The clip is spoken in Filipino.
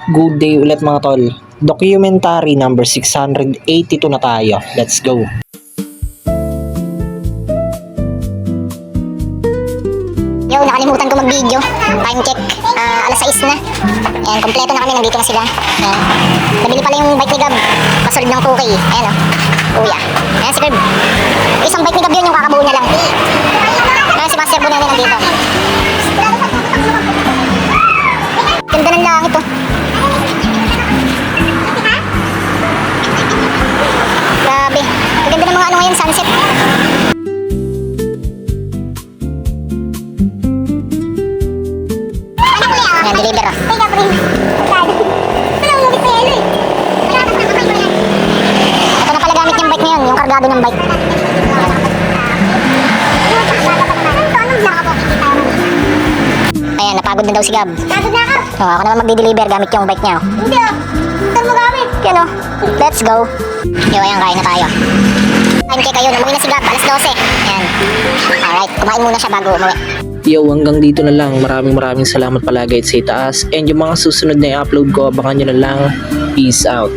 Good day ulit mga tol. Documentary number 682 na tayo. Let's go. Yo, nakalimutan ko mag-video. Time check. Alas 6 na. Ayan, kompleto na kami. Nandito na sila. Ayan. Nabili pala yung bike ni Gab. Pasold ng 2K. Ayan o. Kuya. Ayan si Gab. Isang bike ni Gab yun, yung kakabuo niya lang. Ayan si Master Bunene nandito. Ganda ng langit o. Grabe. Maganda ng mga ano ngayon, sunset. Ayan, deliver o. Ito na pala gamit yung bike ngayon, yung kargado ng bike. Ayan, napagod na daw si Gab. Pagod na ako. Ako naman magdi-deliver gamit yung bike niya. Hindi o. Saan mo gamit? Yan o. Let's go. Yo, ayan, kain na tayo. Time check kayo, umuwi na si Gab, alas 12. Ayan. Alright, kumain muna siya bago umuwi. Yo, hanggang dito na lang. Maraming salamat palagi at sa itaas. And yung mga susunod na i-upload ko, abangan nyo na lang. Peace out.